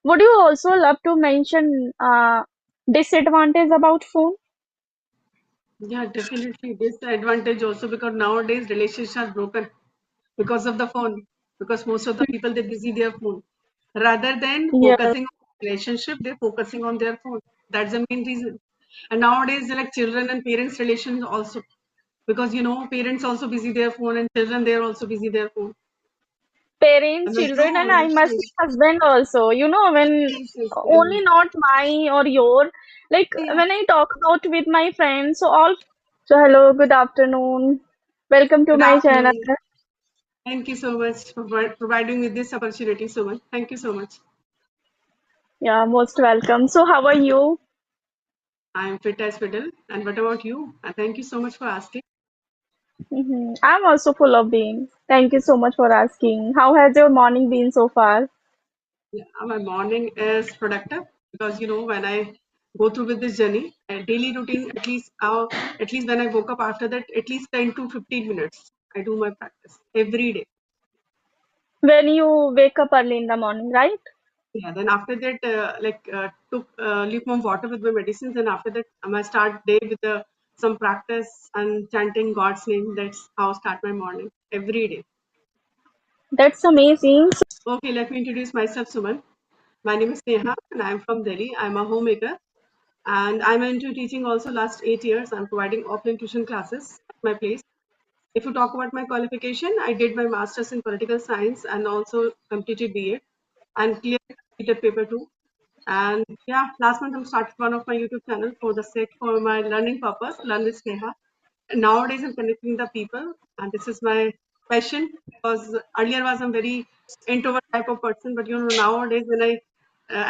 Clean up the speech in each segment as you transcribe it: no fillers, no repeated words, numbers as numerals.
Would you also love to mention disadvantage about phone? Yeah, definitely disadvantage also because nowadays relationships are broken because of the phone. Because most of the people they busy their phone rather than Yeah, focusing on relationship, they're focusing on their phone. That's the main reason. And nowadays, like children and parents relations also because parents also busy their phone and children they're also busy their phone. parents, And as children, and you I must say husband also. When yes, yes, only not my or your, like yeah. when I talk about with my friends, so all. So hello, good afternoon. Welcome to Good my channel. afternoon. Thank you so much for providing me this opportunity, Suman. Thank you so much. Yeah, most welcome. So how are you? I'm fit as fiddle. And what about you? And thank you so much for asking. I'm also full of being. Thank you so much for asking. How has your morning been so far? Yeah, my morning is productive because when I go through with this journey, a daily routine at least when I woke up after that at least 10 to 15 minutes I do my practice every day. When you wake up early in the morning, right? Yeah, then after that took lukewarm water with my medicines, and after that I start day with some practice and chanting God's name. That's how I start my morning every day. That's amazing. Okay, let me introduce myself, Suman. My name is Neha and I'm from Delhi. I'm a homemaker and I'm into teaching also last 8 years. I'm providing offline tuition classes at my place. If you talk about my qualification, I did my master's in political science and also completed BA and cleared completed paper two. And yeah, last month I started one of my YouTube channel for the sake for my learning purpose, Learn with Neha. Nowadays I'm connecting the people and this is my passion because earlier was I'm very introvert type of person, but nowadays when I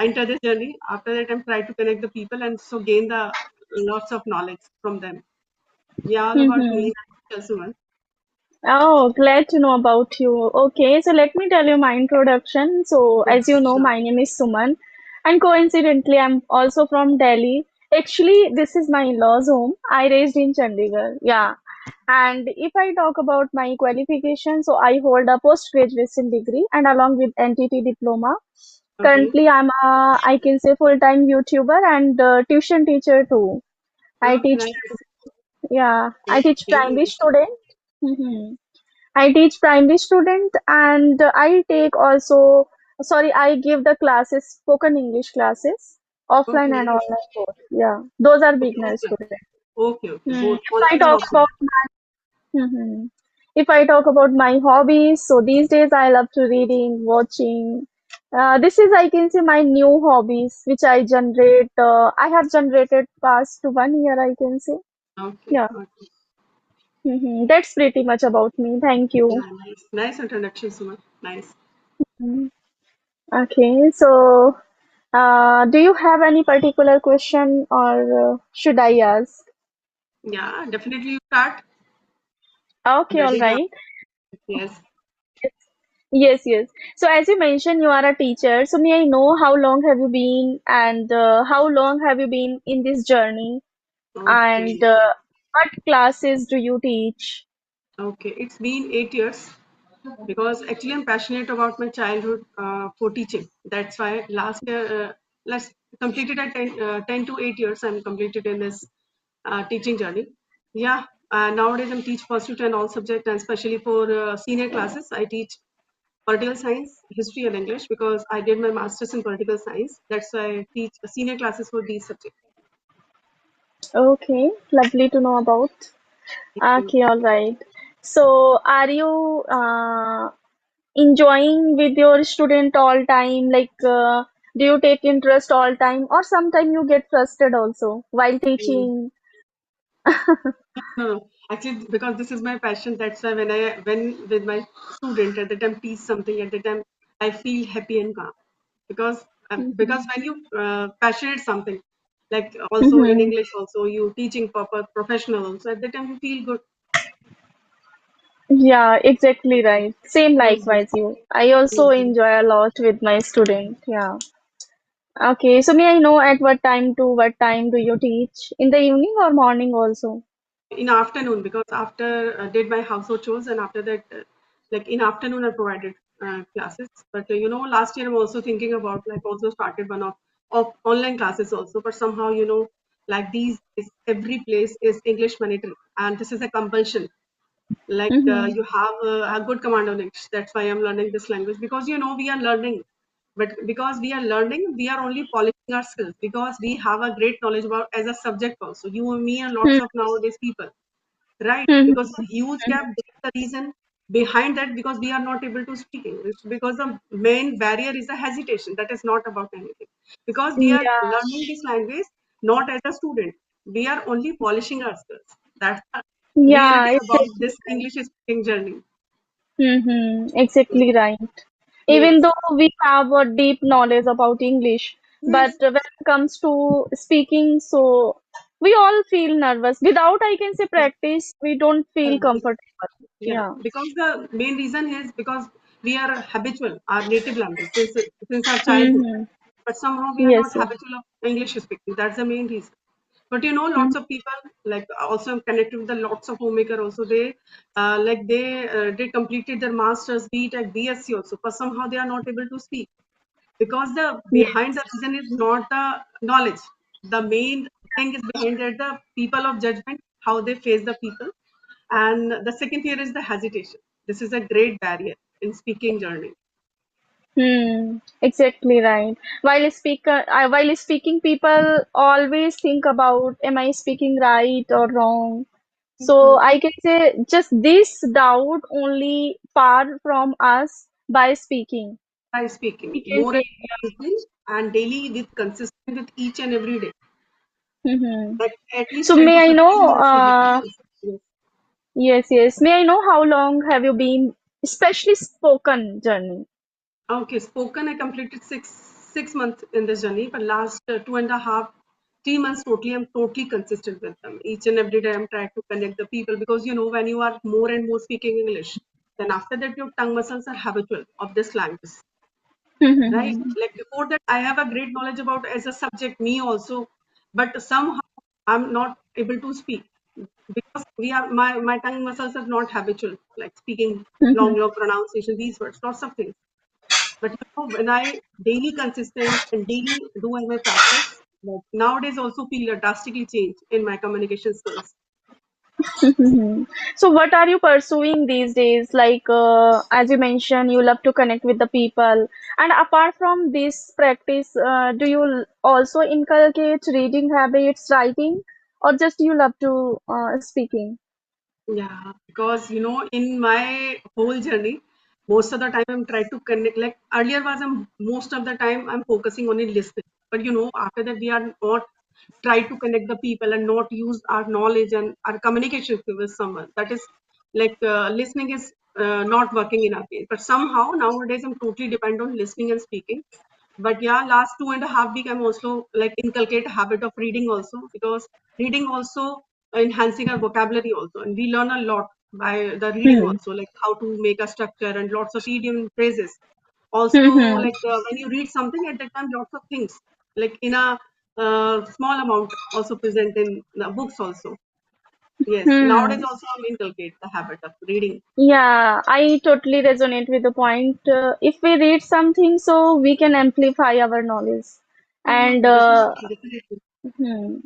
enter this journey, after that I'm trying to connect the people and so gain the lots of knowledge from them. Yeah, all about Mm-hmm. me. Suman. Oh, glad to know about you. Okay, so let me tell you my introduction. So, Yeah, as you know, sure. my name is Suman, and coincidentally, I'm also from Delhi. Actually, this is my in-laws' home. I raised in Chandigarh. Yeah. And if I talk about my qualification, so I hold a post-graduation degree and along with NTT diploma. Okay. Currently, I can say full-time YouTuber and tuition teacher too. I Okay, teach, nice. yeah, I teach Okay. primary student. Mhm. I teach primary student and I take also, sorry, I give the classes, spoken English classes, offline Okay, and nice. online both. Yeah, those are Okay, beginner offline. students. Okay, okay. Both If I online and talk offline. about mhm. If I talk about my hobbies, so these days I love to reading, watching. This is I can say my new hobbies, which I generate. I have generated past 1 year, I can say. Okay, Yeah, okay. that's pretty much about me. Thank you. Yeah, nice. Nice introduction, Suman. Nice. Mhm. Okay, so do you have any particular question or should I ask? Yeah, definitely you start. Okay, all Ready now? right. Yes. Yes, yes. So as you mentioned, you are a teacher. So may I know how long have you been and how long have you been in this journey and Okay. what classes do you teach? Okay. It's been 8 years because actually I'm passionate about my childhood for teaching. That's why last year, last completed at 10 to 8 years, I'm completed in this teaching journey. Yeah. Nowadays I'm teach first to 10 all subjects and especially for senior classes, I teach political science, history, and English because I did my master's in political science. That's why I teach senior classes for these subjects. Okay, lovely to know about. Thank you. Okay, all right. So are you enjoying with your student all time? Like, do you take interest all time, or sometime you get frustrated also while Mm. teaching? No, no. Actually, because this is my passion, that's why when with my student at the time teach something at the time, I feel happy and calm Mhm. because when you passionate something like also in Mhm. English also you teaching proper professional also at the time you feel good. Yeah, exactly right. Same Mhm. likewise you. I also Mhm. enjoy a lot with my student. Yeah. Okay, so may I know at what time to what time do you teach? In the evening or morning also? In afternoon because after did my household chores and after that like in afternoon I provided classes. But last year I'm also thinking about like also started one of online classes also. But somehow like these is every place is English mandatory, and this is a compulsion. Like Mm-hmm. you have a good command on English. That's why I'm learning this language because we are learning. But because we are learning, we are only polishing our skills because we have a great knowledge about as a subject also. You and me and lots of nowadays people, right? Mm-hmm. Because huge gap, that's the reason behind that, because we are not able to speak English, because the main barrier is the hesitation. That is not about anything, because we are Yeah, learning this language not as a student, we are only polishing our skills. That's the yeah, reality about exactly this English speaking journey. Mm-hmm. Exactly right. Even Yes, though we have a deep knowledge about English, but yes, when it comes to speaking, so we all feel nervous. Without, I can say, practice, we don't feel yes. comfortable. Yeah, Yeah. because the main reason is because we are habitual our native language since our childhood, Mm-hmm. but somehow we are not Yes, yes. habitual of English speaking. That's the main reason. But Mm-hmm. lots of people, like also I'm connected with the lots of homemaker also. They completed their masters, BTech, BSc also, but somehow they are not able to speak because the behind the Yes. reason is not the knowledge. The main thing is behind it the people of judgment, how they face the people, and the second here is the hesitation. This is a great barrier in speaking journey. Hmm, exactly right. While speaking, people always think about, am I speaking right or wrong? So Mhm. I can say just this doubt only far from us by speaking. By speaking We can more say, and consistent and daily with consistent with each and every day, hmm. like at least So 10 may to I 15 know, minutes a day. Yes, yes. yes, yes. May I know how long have you been, especially spoken journey? Okay, spoken I completed 6 months in this journey, but last 2.5, 3 months totally, I'm totally consistent with them. Each and every day I'm trying to connect the people, because when you are more and more speaking English, then after that your tongue muscles are habitual of this language, right? Like before that, I have a great knowledge about as a subject, me also, but somehow I'm not able to speak because my tongue muscles are not habitual, like speaking long pronunciation, these words, lots of things. But when I daily consistent and daily do my practice, like nowadays also feel a drastically change in my communication skills. Mhm. So, what are you pursuing these days? Like, as you mentioned, you love to connect with the people. And apart from this practice, do you also inculcate reading habits, writing, or just you love to speaking? Yeah, because in my whole journey, most of the time I'm trying to connect. Like earlier was most of the time I'm focusing on it listening. But after that we are not try to connect the people and not use our knowledge and our communication skills with someone. That is like listening is not working in our case. But somehow nowadays I'm totally dependent on listening and speaking. But yeah, last 2.5 week I'm also like inculcate a habit of reading also, because reading also enhancing our vocabulary also, and we learn a lot by the reading Hmm. also, like how to make a structure and lots of idiom phrases. Also, Hmm. like when you read something at that time, lots of things like in a small amount also present in the books also. Yes, nowadays Hmm. also I'm inculcate the habit of reading. Yeah, I totally resonate with the point. If we read something, so we can amplify our knowledge. And Definitely, definitely. hmm.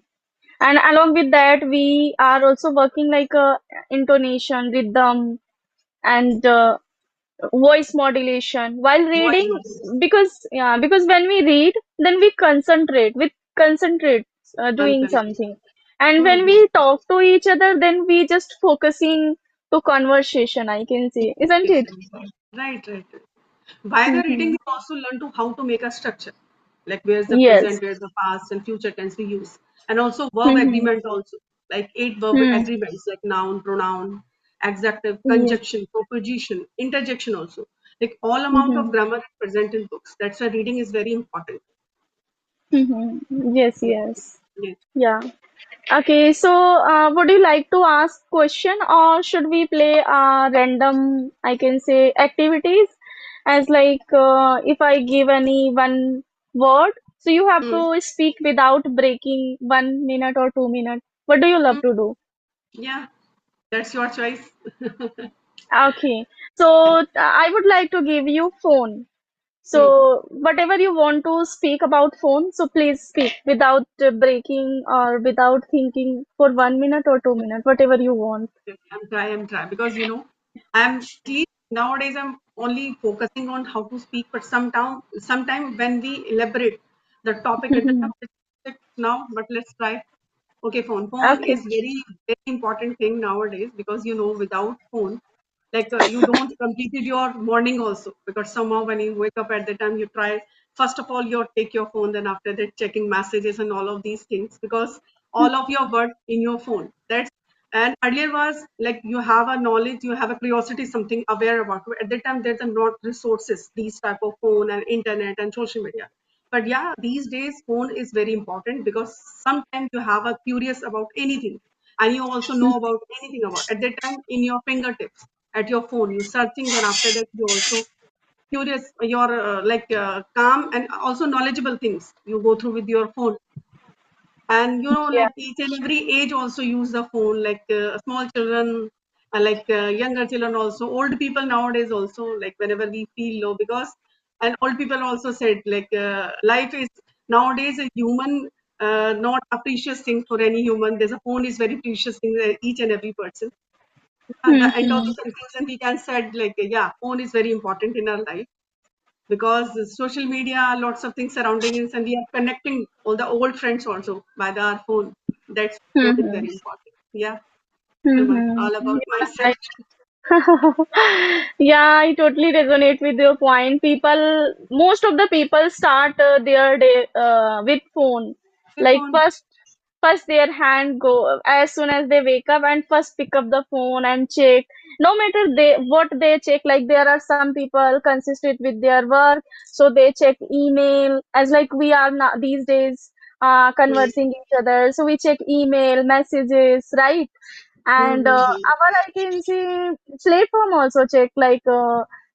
And along with that, we are also working like intonation, rhythm, and voice modulation while Voice reading. modulation, Because when we read, then we concentrate doing consent. something, and when Hmm. we talk to each other, then we just focusing to conversation. I can say, isn't it? Right, right, right. By the reading, Mm-hmm. we also learn to how to make a structure, like where's the Yes. present, where's the past, and future tense we use, and also verb Mm-hmm. agreement also, like 8 verb Hmm. agreements, like noun, pronoun, adjective, Yes. conjunction, proposition, interjection also, like all amount of Mm-hmm. grammar is present in books. That's why reading is very important. Mm-hmm. Yes. Yes, Yes. yes. Yeah. Okay, so would you like to ask question or should we play random, I can say, activities as like if I give any one word, so you have Hmm. to speak without breaking 1 minute or 2 minutes. What do you love Hmm. to do? Yeah, that's your choice. Okay. So I would like to give you phone. Hmm. So whatever you want to speak about phone, so please speak without breaking or without thinking for 1 minute or 2 minutes, whatever you want. I'm try because I'm at nowadays I'm only focusing on how to speak, but sometime when we elaborate the topic at the time, now, but let's try. Okay, phone. Phone Okay. is very important thing nowadays because without phone, like you don't completed your morning also because somehow when you wake up at the time you try first of all you take your phone, then after that checking messages and all of these things because all of your work in your phone. That's and earlier was like you have a knowledge, you have a curiosity, something aware about. At that time, there's a not resources, these type of phone and internet and social media. But yeah, these days phone is very important because sometimes you have a curious about anything and you also know about anything about at that time in your fingertips at your phone you searching, then after that you also curious your calm and also knowledgeable things you go through with your phone. And Yeah. like each and every age also use the phone, like small children, younger children also, old people nowadays also, like whenever we feel low because and old people also said like life is nowadays a human, not a precious thing for any human. There's a phone is very precious thing each and every person. At the end of Mm-hmm. the conclusion we can said like yeah, phone is very important in our life because social media, lots of things surrounding us, and we are connecting all the old friends also by our phone. That's phone is Mm-hmm. very important. Yeah, Suman, Mm-hmm. all about Yeah, myself. right. Yeah, I totally resonate with your point. People, most of the people start their day with phone. With Like phone, first their hand go as soon as they wake up and first pick up the phone and check. No matter what they check, like there are some people consistent with their work, so they check email as like we are now these days mm, conversing each other. So we check email messages, right? And mm, our I can see platform also check like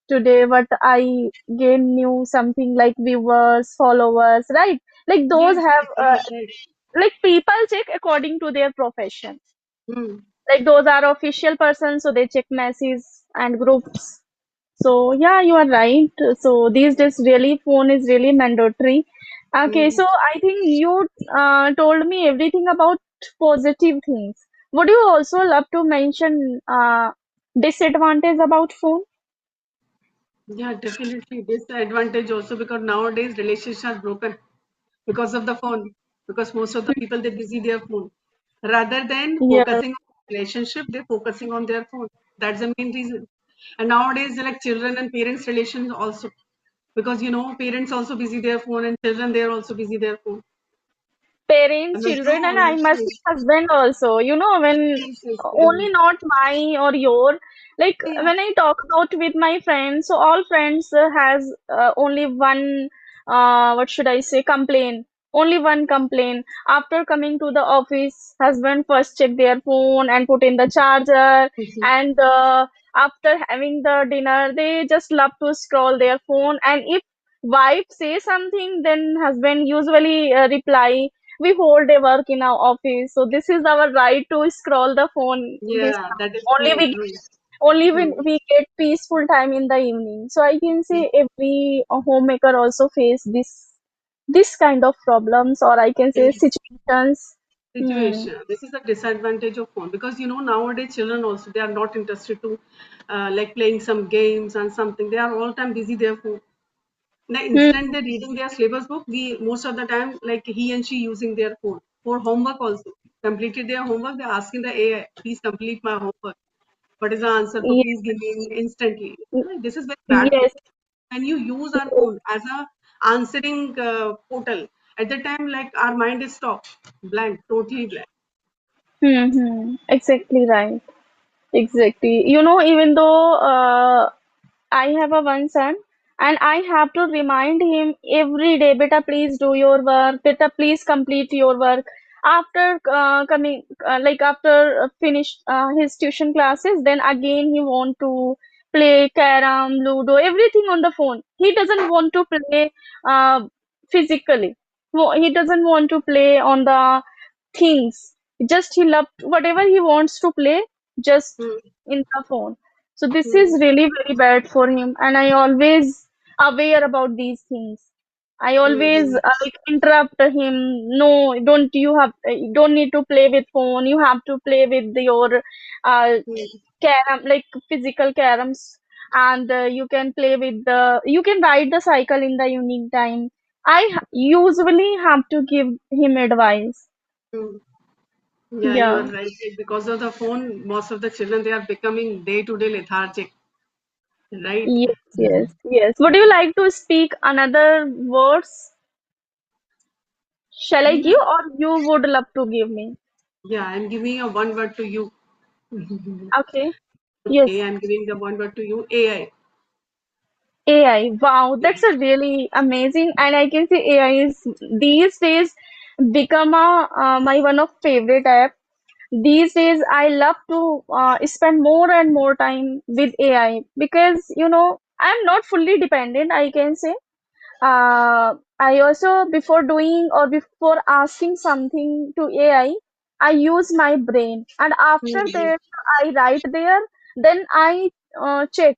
today what I gain new something like viewers, followers, right? Like those yes, have right. like people check according to their profession. Mm, Like those are official persons, so they check messages and groups. So yeah, you are right. So these days, really, phone is really mandatory. Okay, mm. so I think you told me everything about positive things. Would you also love to mention disadvantage about phone? Yeah, definitely disadvantage also because nowadays relationships are broken because of the phone. Because most of the people they busy their phone rather than Yes, focusing on relationship, they're focusing on their phone. That's the main reason. And nowadays, like children and parents relations also, because parents also busy their phone and children they're also busy their phone. parents, And as children, and you I must say mentioned, husband also. You know, when yes, yes, only not my or your. Like yeah, when I talk about with my friends, so all friends has only one. What should I say? Complaint. Only one complaint. After coming to the office, husband first check their phone and put in the charger, mhm, and after having the dinner, they just love to scroll their phone. And if wife say something, then husband usually reply we hold a work in our office, so this is our right to scroll the phone this yeah, that is only true, we true. only when Hmm. we get peaceful time in the evening. So I can say every homemaker also face this kind of problems, or I can say Yes, situations. Hmm. situation. This is the disadvantage of phone because nowadays children also they are not interested to like playing some games and something. They are all time busy their phone. The Hmm. instant they're reading their syllabus book, we most of the time like he and she using their phone for homework also. Completed their homework, they're asking the AI, please complete my homework. What is the answer? So Yes. please give me instantly. Right? This is very bad thing. Yes. When you use our Yes. phone as a answering portal, at the time like our mind is stopped, blank, totally blank. Hmm. Exactly right. Exactly. You know, even though I have a one son, and I have to remind him every day, beta, please do your work, beta, please complete your work. After coming, like after finish his tuition classes, then again he want to play carom, ludo, everything on the phone. He doesn't want to play uh, physically. He doesn't want to play on the things. Just he loved whatever he wants to play, just Hmm. in the phone. So this is Hmm. really very bad for him, and I always aware about these things. I always Hmm. like interrupt him. No, don't need to play with phone. You have to play with your uh, Hmm. carom, like physical caroms, and you can play with you can ride the cycle in the evening time. Usually have to give him advice. Hmm. Yeah, you are Yeah. right. Because of the phone, most of the children they are becoming day to day lethargic, right? Yes, yes, yes. Would you like to speak another words? Shall I Hmm. give, or you would love to give me? Yeah, I'm giving a one word to you. Okay. Okay, Yes. I'm giving the one word to you. AI. AI. Wow, Yeah. that's a really amazing, and I can say AI is these days become my one of favorite app. These days, I love to spend more and more time with AI because I'm not fully dependent, I can say. I also, before doing or before asking something to I use my brain, and after Hmm. that, I write there. Then I check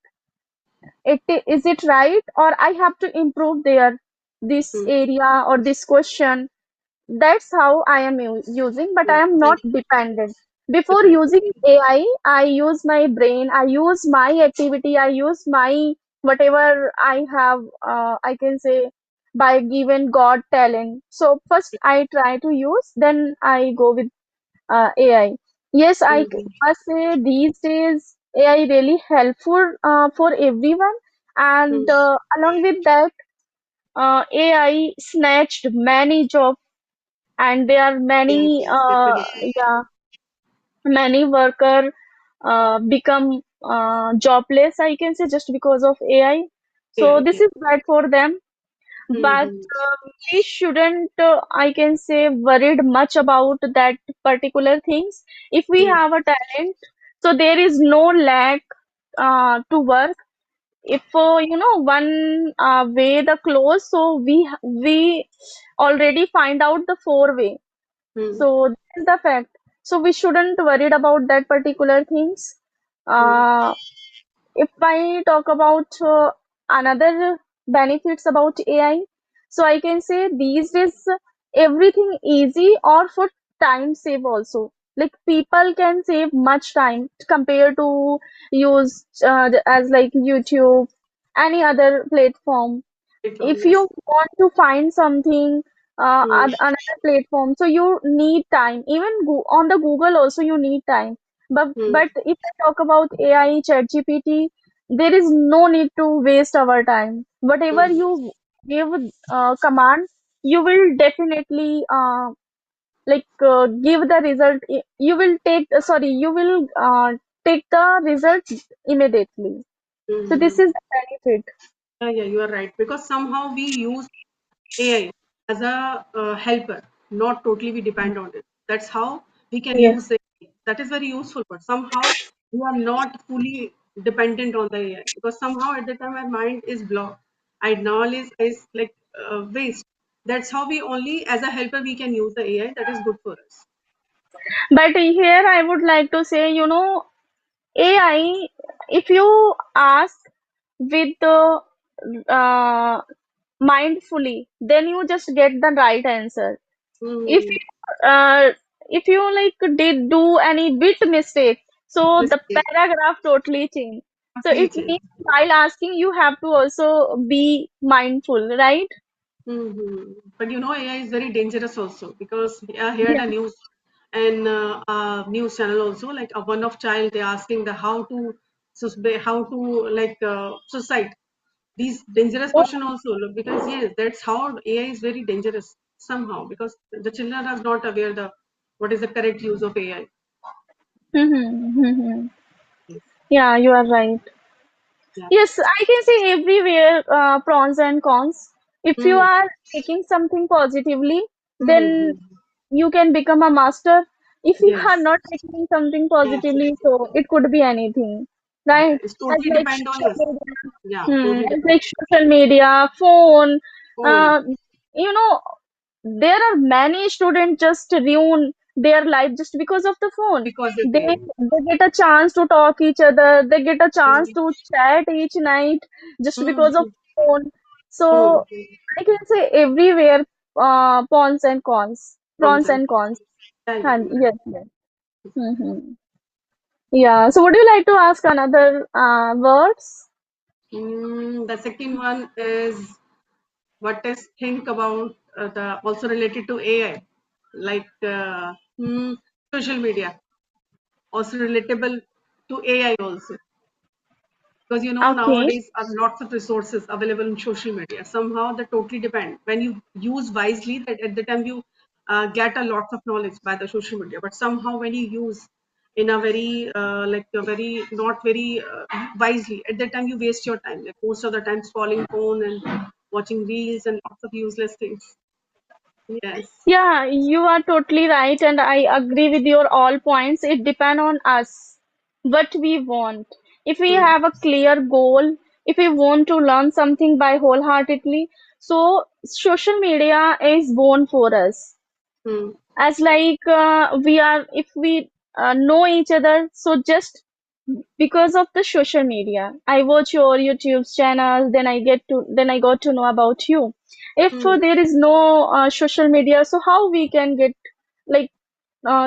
is it right, or I have to improve there this Hmm. area or this question. That's how I am using, but Yeah. I am not Same. dependent. Before Depend. using I use my brain, I use my activity, I use my whatever I have, I can say by given God talent. So first I try to use, then I go with AI. Yes, Hmm. must say these days AI really helpful for everyone, Hmm. and along with that, AI snatched many jobs, and there are Yes, many yes, definitely. yeah, many worker become jobless, I can say, just because of AI. So AI. this Yeah. is bad for them, but Hmm. we shouldn't, I can say, worried much about that particular things. If we Hmm. have a talent, so there is no lack to work. If one way the close, so we already find out the four way. Hmm. So this is the fact. So we shouldn't worried about that particular things. Hmm. Uh, if I talk about another benefits about AI, so I can say these days everything easy or for time save also. Like people can save much time compared to use as like YouTube, any other platform. Platform. If you Yes. want to find something Hmm. another platform, so you need time. Even on the Google also you need time. Hmm. But if I talk about AI, ChatGPT, there is no need to waste our time. Whatever Hmm. you give command, you will definitely give the result. You will take sorry, you will take the result immediately. So this Hmm. is the benefit. Yeah, yeah, you are right. Because somehow we use AI as a helper, not totally we depend on it. That's how we can use Yes. it. That is very useful, but somehow we are not fully dependent on the AI because somehow at the time our mind is blocked. Our knowledge is like waste. That's how we only, as a helper, we can use the AI. That is good for us. But here I would like to say, AI, if you ask with uh, mindfully, then you just get the right answer. If Hmm. you, if you like did do any bit mistake, so the Mistake. paragraph totally change. So Totally it change. means while asking, you have to also be mindful, right? But you know, AI is very dangerous also because I heard Yeah. a news and news channel also like a one of child they asking the how to like suicide. These dangerous Oh, question also look, because yes, that's how AI is very dangerous somehow because the children are not aware the what is the correct use of AI. Yes. yeah, you are right. Yeah. Yes, I can say everywhere pros and cons. If you Hmm. are taking something positively, then Hmm. you can become a master. If you are Yes. not taking something Yes. Yes. positively, Yes. so it could be anything, Yeah. right? It's As totally like depend on social us. media, Yeah. Totally as depend like social media, phone. on. Uh, you know, there are many students just ruin. their life just because of the phone. because of They them. they get a chance to talk each other. They get a chance Mm, to chat each night just mm, because of mm. phone. Phone, So I can say everywhere pros and cons, phones pros and and cons. yeah, And yeah. yes, yes. Hmm. Yeah. So would you like to ask another words? The second one is what is think about the also related to AI, like social media, also relatable to AI also. Because Okay. nowadays are lots of resources available in social media. Somehow they totally depend. When you use wisely, that at the time you get a lot of knowledge by the social media. But somehow when you use in a very like a very not very wisely, at that time you waste your time. Like most of the time scrolling phone and watching reels and lots of useless things. Yes. Yeah, you are totally right, and I agree with your all points. It depends on us, what we want. If we Hmm. have a clear goal, if we want to learn something by wholeheartedly, so social media is born for us. Hmm. As like we are, if we know each other, so just because of the social media, I watch your YouTube channel, then I got to know about you. If Hmm. there is no social media, so how we can get like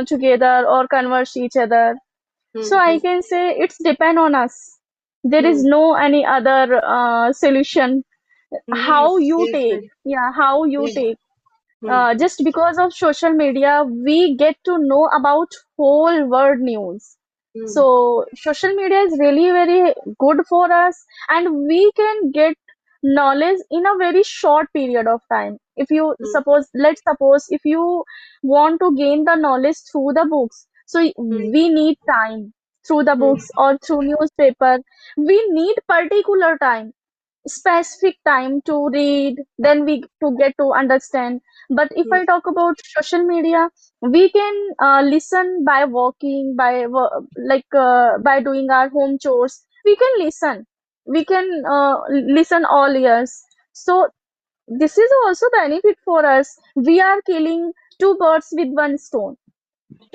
together or converse each other? So Hmm. I Hmm. can say it's depend on us. There is Hmm. no any other solution. How Yes. you Yes. take, Right. yeah, how you Yes. take. Hmm. Hmm. Just because of social media, we get to know about whole world news. Hmm. So social media is really very good for us, and we can get knowledge in a very short period of time. If you Hmm. suppose, let's suppose, if you want to gain the knowledge through the books, so Hmm. we need time through the Hmm. books or through newspaper. We need particular time, specific time to read, then we to get to understand. But if Hmm. I talk about social media, we can listen by walking, by doing our home chores. We can listen. We can listen all years. So this is also benefit for us. We are killing two birds with one stone,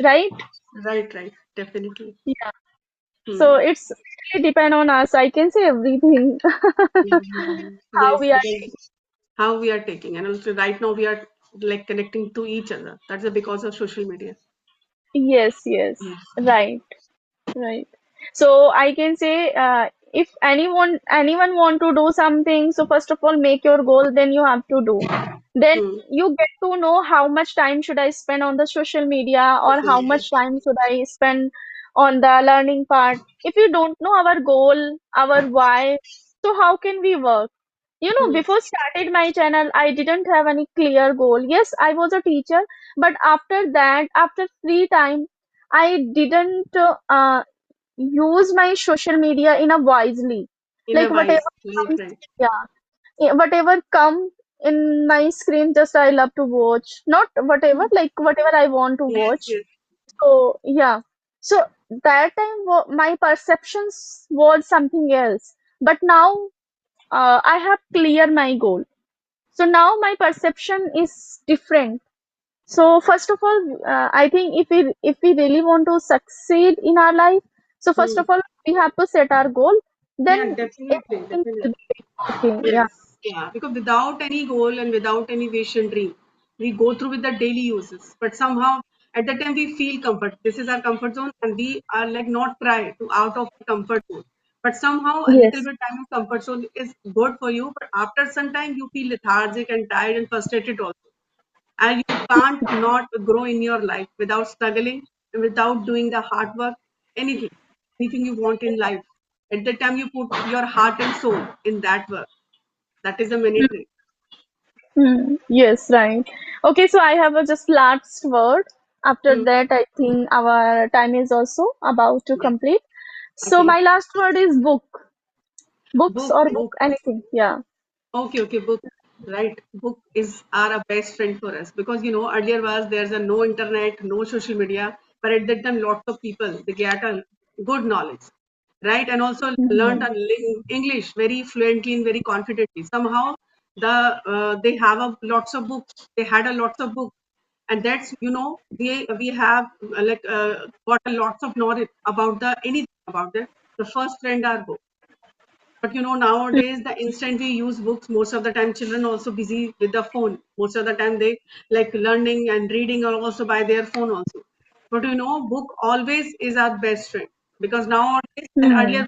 right? Right, right, definitely. Yeah. So Hmm. it's really depend on us. I can say everything. Mhm. How Yes, we are. because how we are taking, and also right now we are like connecting to each other. That's because of social media. Yes, yes, Yes. right. Right. So I can say if anyone want to do something, so first of all make your goal, then you have to do. Then Hmm. you get to know how much time should I spend on the social media or Social how media. much time should I spend on the learning part. If you don't know our goal, our why, so how can we work? Hmm. Before started my channel, I didn't have any clear goal. Yes, I was a teacher, but after that, after free time, I didn't use my social media in a wisely. In a Like wise, whatever right, comes, right. yeah, whatever come in my screen, just I love to watch. Not whatever, Hmm. like whatever I want to Yes, watch. yes. So yeah, so that time my perceptions was something else. But now I have clear my goal. So now my perception is different. So first of all, I think if we really want to succeed in our life, so first Hmm. of all we have to set our goal. Yeah, Then definitely, everything definitely. will be okay. Yeah. Yes, yeah, because without any goal and without any vision dream, we go through with the daily uses. But somehow at that time we feel comfort. This is our comfort zone, and we are like not try to out of the comfort zone. But somehow a little Yes. bit time of comfort zone is good for you. But after some time you feel lethargic and tired and frustrated also. And you can't not grow in your life without struggling and without doing the hard work, anything, anything you want in life. At that time you put your heart and soul in that work. That is a mandatory. Yes, right. Okay, so I have a just last word. After Hmm. that, I think our time is also about to Yeah. complete. So Okay. my last word is book. Books Book, or book, book. anything. Yeah. Okay, okay, book. Right. Book is are a best friend for us because earlier was there's a no internet, no social media, but at that time lots of people they get a good knowledge, right? And also learned Mhm. a English very fluently and very confidently. Somehow they have a lots of books. They had a lots of books, and that's we have got a lots of knowledge about the anything about the first trend are book. But nowadays the instant we use books, most of the time children also busy with the phone. Most of the time they like learning and reading are also by their phone also. But book always is our best friend, because nowadays and Hmm. earlier,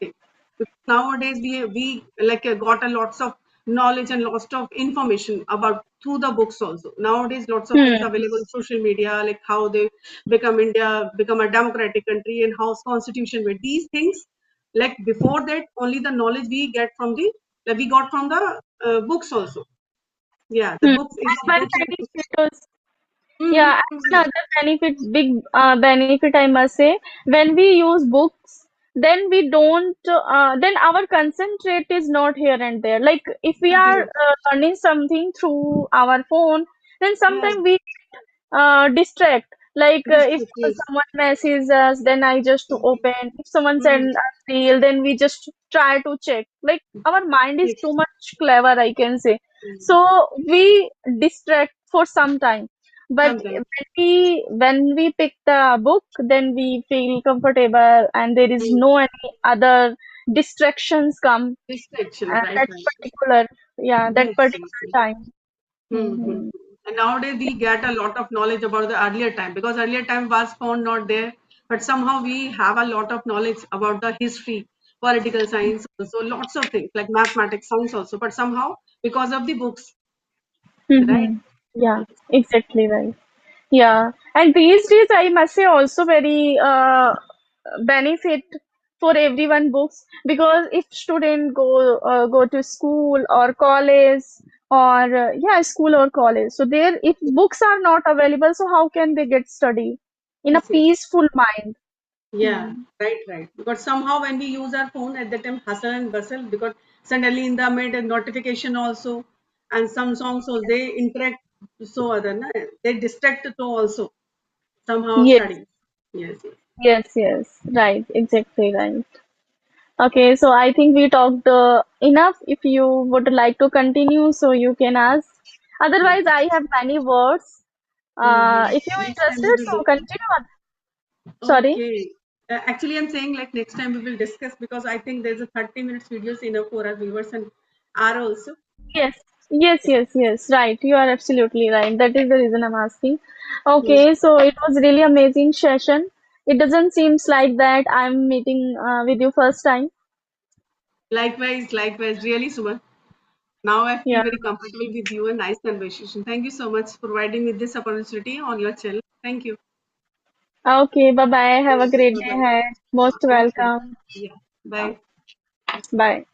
because nowadays we like got a lots of knowledge and lots of information about through the books also. Nowadays lots of things Hmm. available on social media, like how they become a democratic country and how constitution made these things. Like before that, only the knowledge we get from the that we got from the books also. Yeah, the Hmm. books is And one books is. benefit is, Mm-hmm. yeah, and another benefit, big benefit I must say, when we use books, then we don't, then our concentrate is not here and there. Like if we are learning something through our phone, then Yeah, sometimes we distract. Like if district, yes. someone messages us, then I just open. If someone Mm-hmm. send us reel, then we just try to check. Like our mind is Yes. too much clever, I can say. Mm. So we distract for some time. But Sometimes when we pick the book, then we feel comfortable, and there is mm. no any other distractions come Distraction, at right, that right. particular, yeah, that Yes, yes, particular yes. time. Mm-hmm. Hmm. And nowadays we get a lot of knowledge about the earlier time, because earlier time was found not there, but somehow we have a lot of knowledge about the history, political science, so lots of things like mathematics, science also, but somehow because of the books, right? Hmm. Yeah, Yes, exactly right. Yeah, and these days I must say also very benefit for everyone books, because if student go to school or college, or yeah, school or college, so there if books are not available, so how can they get study in a yes, yes. peaceful mind? Yeah, Hmm. right, right. Because somehow when we use our phone at that time, hustle and bustle, because suddenly in the mid a notification also, and some songs also they interact so other, na? They distract to also somehow Yes, studying. Yes, yes. yes, right, exactly right. Okay, so I think we talked enough. If you would like to continue, so you can ask. Otherwise, I have many words. Mm-hmm. If you're Next time we interested, will so discuss. continue. Sorry. Okay. Actually, I'm saying like next time we will discuss, because I think there's a 30 minutes videos enough for our viewers and are also. Yes, yes. Right. You are absolutely right. That is the reason I'm asking. Yes. Okay, so it was really amazing session. It doesn't seems like that I'm meeting with you first time. Likewise, likewise. Really, Suman. Now I feel Yeah. very comfortable with you and nice conversation. Thank you so much for providing me this opportunity on your channel. Thank you. Okay, bye bye. Have a great Bye day bye. ahead. Most Okay. welcome. Yeah. Bye. Bye.